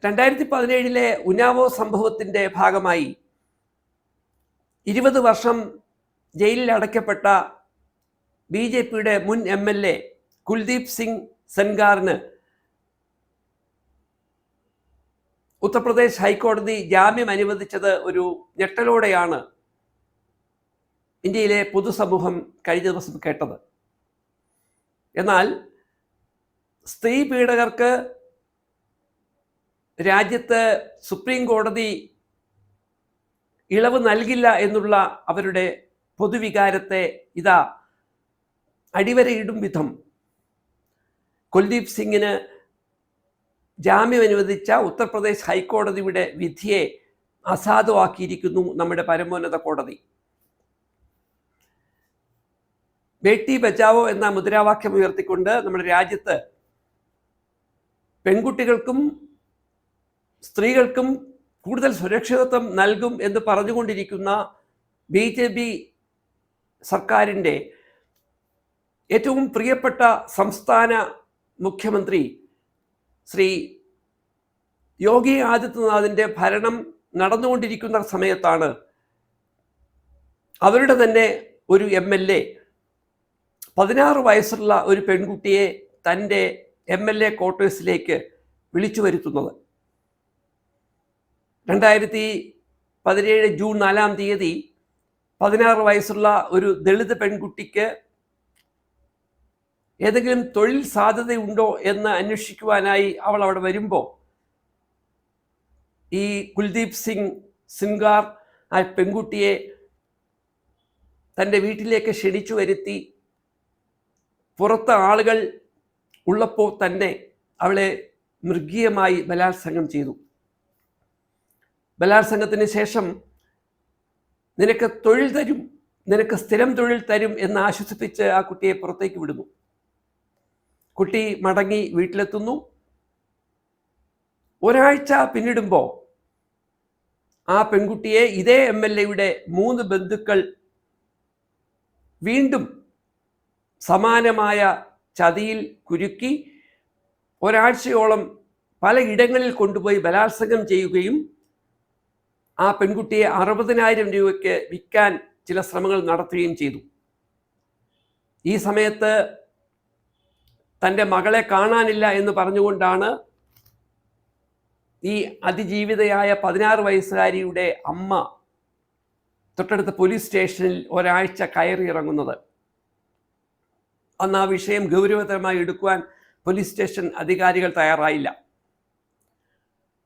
2017 ഉന്നാവോ സംഭവത്തിൻ്റെ ഭാഗമായി 20 വർഷം ജയിലിൽ അടയ്ക്കപ്പെട്ട BJPയുടെ മുൻ MLA കുൽദീപ് സിംഗ് സെൻഗാറിന് ഉത്തർപ്രദേശ് ഹൈക്കോടതി ജാമ്യം അനുവദിച്ചത് ഒരു ഞെട്ടലോടെയാണ് ഇന്ത്യയിലെ പൊതുസമൂഹം കഴിഞ്ഞ ദിവസം കേട്ടത്. എന്നാൽ സ്ത്രീ പീഡകർക്ക് രാജ്യത്ത് സുപ്രീം കോടതി ഇളവ് നൽകില്ല എന്നുള്ള അവരുടെ പൊതുവികാരത്തെ ഇതാ അടിവരയിടും വിധം കുൽദീപ് സിംഗിന് ജാമ്യം അനുവദിച്ച ഉത്തർപ്രദേശ് ഹൈക്കോടതിയുടെ വിധിയെ അസാധുവാക്കിയിരിക്കുന്നു നമ്മുടെ പരമോന്നത കോടതി. ബേട്ടി ബച്ചാവോ എന്ന മുദ്രാവാക്യം ഉയർത്തിക്കൊണ്ട് നമ്മുടെ രാജ്യത്ത് പെൺകുട്ടികൾക്കും സ്ത്രീകൾക്കും കൂടുതൽ സുരക്ഷിതത്വം നൽകും എന്ന് പറഞ്ഞുകൊണ്ടിരിക്കുന്ന BJP സർക്കാരിൻ്റെ ഏറ്റവും പ്രിയപ്പെട്ട സംസ്ഥാന മുഖ്യമന്ത്രി ശ്രീ യോഗി ആദിത്യനാഥിൻ്റെ ഭരണം നടന്നുകൊണ്ടിരിക്കുന്ന സമയത്താണ് അവരുടെ തന്നെ ഒരു MLA 16 വയസ്സുള്ള ഒരു പെൺകുട്ടിയെ തൻ്റെ MLA ക്വാർട്ടേഴ്സിലേക്ക് വിളിച്ചു വരുത്തുന്നത്. 2017 ജൂൺ 4-ാം തീയതി 16 വയസ്സുള്ള ഒരു ദളിത് പെൺകുട്ടിക്ക് ഏതെങ്കിലും തൊഴിൽ സാധ്യതയുണ്ടോ എന്ന് അന്വേഷിക്കുവാനായി അവൾ അവിടെ വരുമ്പോൾ ഈ കുൽദീപ് സിംഗ് സെൻഗാർ ആ പെൺകുട്ടിയെ തൻ്റെ വീട്ടിലേക്ക് ക്ഷണിച്ചു വരുത്തി പുറത്ത് ആളുകൾ ഉള്ളപ്പോൾ തന്നെ അവളെ മൃഗീയമായി ബലാത്സംഗം ചെയ്തു. ബലാത്സംഗത്തിന് ശേഷം നിനക്ക് തൊഴിൽ തരും, നിനക്ക് സ്ഥിരം തൊഴിൽ തരും എന്ന് ആശ്വസിപ്പിച്ച് ആ കുട്ടിയെ പുറത്തേക്ക് വിടുന്നു. കുട്ടി മടങ്ങി വീട്ടിലെത്തുന്നു. ഒരാഴ്ച പിന്നിടുമ്പോൾ ആ പെൺകുട്ടിയെ ഇതേ MLAയുടെ 3 ബന്ധുക്കൾ വീണ്ടും സമാനമായ ചതിയിൽ കുരുക്കി ഒരാഴ്ചയോളം പലയിടങ്ങളിൽ കൊണ്ടുപോയി ബലാത്സംഗം ചെയ്യുകയും ആ പെൺകുട്ടിയെ 60,000 രൂപയ്ക്ക് വിൽക്കാൻ ചില ശ്രമങ്ങൾ നടത്തുകയും ചെയ്തു. ഈ സമയത്ത് തൻ്റെ മകളെ കാണാനില്ല എന്ന് പറഞ്ഞുകൊണ്ടാണ് ഈ അതിജീവിതയായ 16 വയസ്സുകാരിയുടെ അമ്മ തൊട്ടടുത്ത പോലീസ് സ്റ്റേഷനിൽ ഒരാഴ്ച കയറി ഇറങ്ങുന്നത്. അന്ന് ആ വിഷയം ഗൗരവതരമായി എടുക്കുവാൻ പോലീസ് സ്റ്റേഷൻ അധികാരികൾ തയ്യാറായില്ല.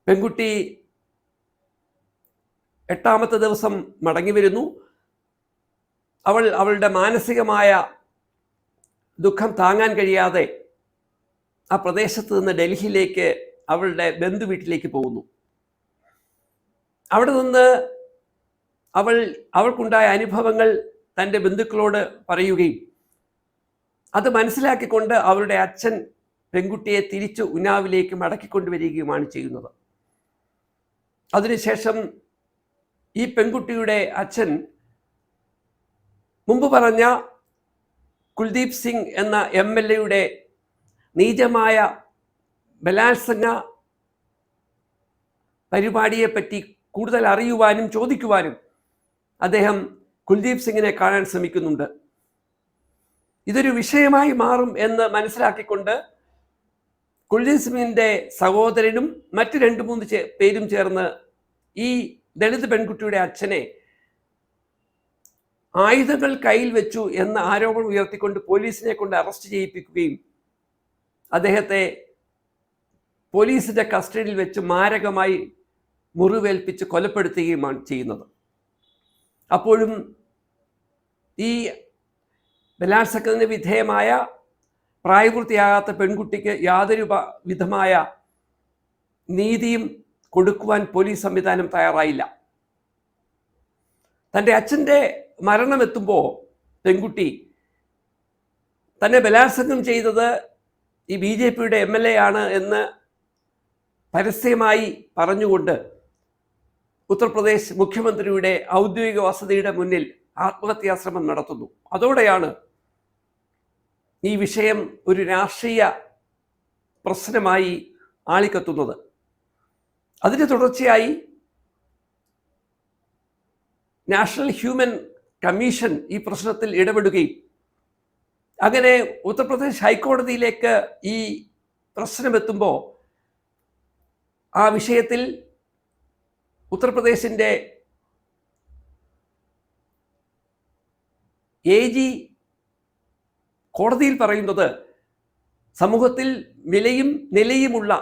പെൺകുട്ടി 8-ാമത്തെ ദിവസം മടങ്ങി വരുന്നു. അവളുടെ മാനസികമായ ദുഃഖം താങ്ങാൻ കഴിയാതെ ആ പ്രദേശത്ത് നിന്ന് ഡൽഹിയിലേക്ക് അവളുടെ ബന്ധു വീട്ടിലേക്ക് പോകുന്നു. അവിടെ നിന്ന് അവൾക്കുണ്ടായ അനുഭവങ്ങൾ തൻ്റെ ബന്ധുക്കളോട് പറയുകയും അത് മനസ്സിലാക്കിക്കൊണ്ട് അവരുടെ അച്ഛൻ പെൺകുട്ടിയെ തിരിച്ചു ഉന്നാവിലേക്ക് മടക്കിക്കൊണ്ടുവരികയുമാണ് ചെയ്യുന്നത്. അതിനുശേഷം ഈ പെൺകുട്ടിയുടെ അച്ഛൻ മുമ്പ് പറഞ്ഞ കുൽദീപ് സിംഗ് എന്ന MLAയുടെ നീചമായ ബലാത്സംഗ പരിപാടിയെപ്പറ്റി കൂടുതൽ അറിയുവാനും ചോദിക്കുവാനും അദ്ദേഹം കുൽദീപ് സിംഗിനെ കാണാൻ ശ്രമിക്കുന്നുണ്ട്. ഇതൊരു വിഷയമായി മാറും എന്ന് മനസ്സിലാക്കിക്കൊണ്ട് കുൽദീപ് സിംഗിൻ്റെ സഹോദരനും മറ്റ് 2-3 പേരും ചേർന്ന് ഈ ദളിത് പെൺകുട്ടിയുടെ അച്ഛനെ ആയുധങ്ങൾ കയ്യിൽ വെച്ചു എന്ന ആരോപണം ഉയർത്തിക്കൊണ്ട് പോലീസിനെ കൊണ്ട് അറസ്റ്റ് ചെയ്യിപ്പിക്കുകയും അദ്ദേഹത്തെ പോലീസിൻ്റെ കസ്റ്റഡിയിൽ വെച്ച് മാരകമായി മുറിവേൽപ്പിച്ച് കൊലപ്പെടുത്തുകയുമാണ് ചെയ്യുന്നത്. അപ്പോഴും ഈ ബലാത്സംഗത്തിന് വിധേയമായ പ്രായപൂർത്തിയാകാത്ത പെൺകുട്ടിക്ക് യാതൊരു വിധമായ നീതിയും കൊടുക്കുവാൻ പോലീസ് സംവിധാനം തയ്യാറായില്ല. തൻ്റെ അച്ഛൻ്റെ മരണമെത്തുമ്പോൾ പെൺകുട്ടി തന്നെ ബലാത്സംഗം ചെയ്തത് ഈ BJPയുടെ MLA ആണ് എന്ന് പരസ്യമായി പറഞ്ഞുകൊണ്ട് ഉത്തർപ്രദേശ് മുഖ്യമന്ത്രിയുടെ ഔദ്യോഗിക വസതിയുടെ മുന്നിൽ ആത്മഹത്യാശ്രമം നടത്തുന്നു. അതോടെയാണ് ഈ വിഷയം ഒരു രാഷ്ട്രീയ പ്രശ്നമായി ആളിക്കത്തുന്നത്. അതിന് തുടർച്ചയായി നാഷണൽ ഹ്യൂമൻ കമ്മീഷൻ ഈ പ്രശ്നത്തിൽ ഇടപെടുകയും അങ്ങനെ ഉത്തർപ്രദേശ് ഹൈക്കോടതിയിലേക്ക് ഈ പ്രശ്നമെത്തുമ്പോൾ ആ വിഷയത്തിൽ ഉത്തർപ്രദേശിൻ്റെ AG കോടതിയിൽ പറയുന്നത് സമൂഹത്തിൽ വിലയും നിലയുമുള്ള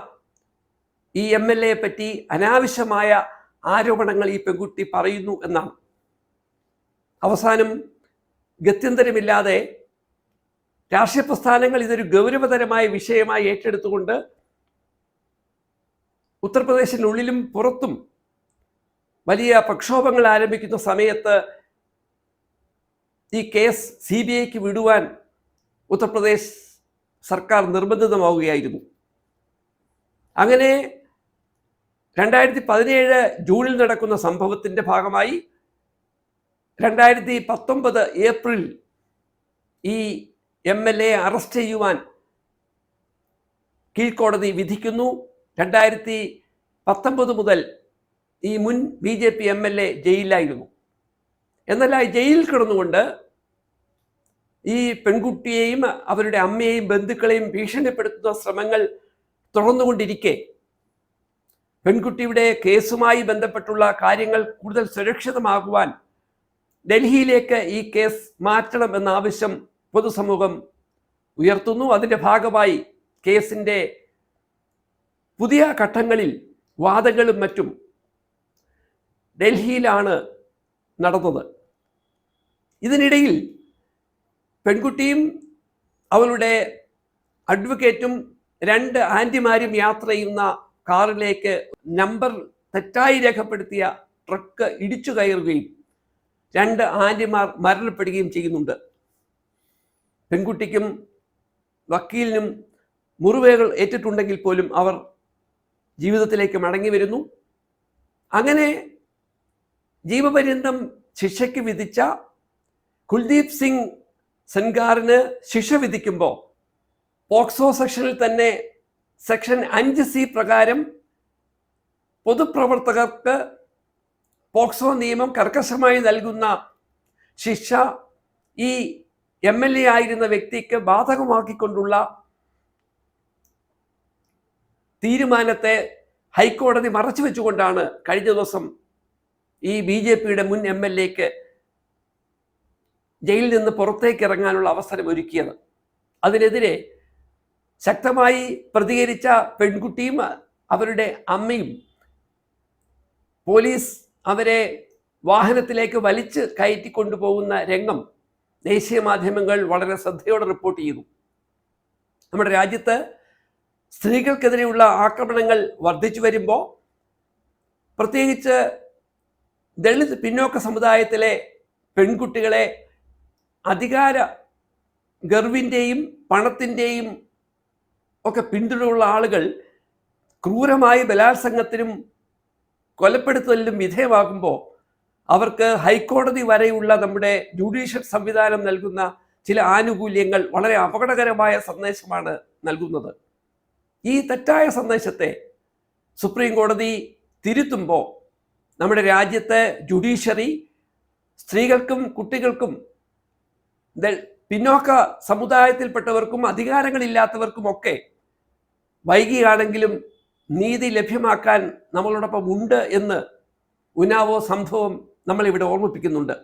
ഈ MLA പറ്റി അനാവശ്യമായ ആരോപണങ്ങൾ ഈ പെൺകുട്ടി പറയുന്നു എന്നാണ്. അവസാനം ഗത്യന്തരമില്ലാതെ രാഷ്ട്രീയ പ്രസ്ഥാനങ്ങൾ ഇതൊരു ഗൗരവതരമായ വിഷയമായി ഏറ്റെടുത്തുകൊണ്ട് ഉത്തർപ്രദേശിനുള്ളിലും പുറത്തും വലിയ പ്രക്ഷോഭങ്ങൾ ആരംഭിക്കുന്ന സമയത്ത് ഈ കേസ് CBIക്ക് വിടുവാൻ ഉത്തർപ്രദേശ് സർക്കാർ നിർബന്ധിതമാവുകയായിരുന്നു. അങ്ങനെ 2017 ജൂണിൽ നടക്കുന്ന സംഭവത്തിൻ്റെ ഭാഗമായി 2019 ഏപ്രിൽ ഈ MLA അറസ്റ്റ് ചെയ്യുവാൻ കീഴ്ക്കോടതി വിധിക്കുന്നു. 2019 മുതൽ ഈ മുൻ BJP MLA ജയിലിലായിരുന്നു. എന്നാൽ ആ ജയിലിൽ കിടന്നുകൊണ്ട് ഈ പെൺകുട്ടിയെയും അവരുടെ അമ്മയെയും ബന്ധുക്കളെയും ഭീഷണിപ്പെടുത്തുന്ന ശ്രമങ്ങൾ തുടർന്നുകൊണ്ടിരിക്കെ പെൺകുട്ടിയുടെ കേസുമായി ബന്ധപ്പെട്ടുള്ള കാര്യങ്ങൾ കൂടുതൽ സുരക്ഷിതമാകുവാൻ ഡൽഹിയിലേക്ക് ഈ കേസ് മാറ്റണം എന്ന ആവശ്യം പൊതുസമൂഹം ഉയർത്തുന്നു. അതിൻ്റെ ഭാഗമായി കേസിൻ്റെ പുതിയ ഘട്ടങ്ങളിൽ വാദങ്ങളും മറ്റും ഡൽഹിയിലാണ് നടന്നത്. ഇതിനിടയിൽ പെൺകുട്ടിയും അവളുടെ അഡ്വക്കേറ്റും 2 ആൻറ്റിമാരും യാത്ര ചെയ്യുന്ന കാറിലേക്ക് നമ്പർ തെറ്റായി രേഖപ്പെടുത്തിയ ട്രക്ക് ഇടിച്ചു കയറുകയും 2 ആൻറ്റിമാർ മരണപ്പെടുകയും ചെയ്യുന്നുണ്ട്. പെൺകുട്ടിക്കും വക്കീലിനും മുറിവുകൾ ഏറ്റിട്ടുണ്ടെങ്കിൽ പോലും അവർ ജീവിതത്തിലേക്ക് മടങ്ങി വരുന്നു. അങ്ങനെ ജീവപര്യന്തം ശിക്ഷയ്ക്ക് വിധിച്ച കുൽദീപ് സിംഗ് സെൻഗാറിന് ശിക്ഷ വിധിക്കുമ്പോൾ പോക്സോ സെക്ഷനിൽ തന്നെ സെക്ഷൻ 5C പ്രകാരം പൊതുപ്രവർത്തകർക്ക് പോക്സോ നിയമം കർക്കശമായി നൽകുന്ന ശിക്ഷ ഈ MLA ആയിരുന്ന വ്യക്തിക്ക് ബാധകമാക്കിക്കൊണ്ടുള്ള തീരുമാനത്തെ ഹൈക്കോടതി മറച്ചു വെച്ചുകൊണ്ടാണ് കഴിഞ്ഞ ദിവസം ഈ BJPയുടെ മുൻ MLAക്ക് ജയിലിൽ നിന്ന് പുറത്തേക്ക് ഇറങ്ങാനുള്ള അവസരം ഒരുക്കിയത്. അതിനെതിരെ ശക്തമായി പ്രതികരിച്ച പെൺകുട്ടിയും അവരുടെ അമ്മയും പോലീസ് അവരെ വാഹനത്തിലേക്ക് വലിച്ച് കയറ്റിക്കൊണ്ടുപോകുന്ന രംഗം ദേശീയ മാധ്യമങ്ങൾ വളരെ ശ്രദ്ധയോടെ റിപ്പോർട്ട് ചെയ്തു. നമ്മുടെ രാജ്യത്ത് സ്ത്രീകൾക്കെതിരെയുള്ള ആക്രമണങ്ങൾ വർദ്ധിച്ചു വരുമ്പോൾ പ്രത്യേകിച്ച് ദളിത് പിന്നോക്ക സമുദായത്തിലെ പെൺകുട്ടികളെ അധികാര ഗർവിൻ്റെയും പണത്തിൻ്റെയും ഒക്കെ പിന്തുണയുള്ള ആളുകൾ ക്രൂരമായ ബലാത്സംഗത്തിനും കൊലപ്പെടുത്തലിനും വിധേയമാകുമ്പോൾ അവർക്ക് ഹൈക്കോടതി വരെയുള്ള നമ്മുടെ ജുഡീഷ്യൽ സംവിധാനം നൽകുന്ന ചില ആനുകൂല്യങ്ങൾ വളരെ അപകടകരമായ സന്ദേശമാണ് നൽകുന്നത്. ഈ തെറ്റായ സന്ദേശത്തെ സുപ്രീം കോടതി തിരുത്തുമ്പോൾ നമ്മുടെ രാജ്യത്തെ ജുഡീഷ്യറി സ്ത്രീകൾക്കും കുട്ടികൾക്കും പിന്നോക്ക സമുദായത്തിൽപ്പെട്ടവർക്കും അധികാരങ്ങളില്ലാത്തവർക്കുമൊക്കെ വൈകിയാണെങ്കിലും നീതി ലഭ്യമാക്കാൻ നമ്മളോടൊപ്പം ഉണ്ട് എന്ന് ഉന്നാവോ സംഭവം നമ്മളിവിടെ ഓർമ്മിപ്പിക്കുന്നുണ്ട്.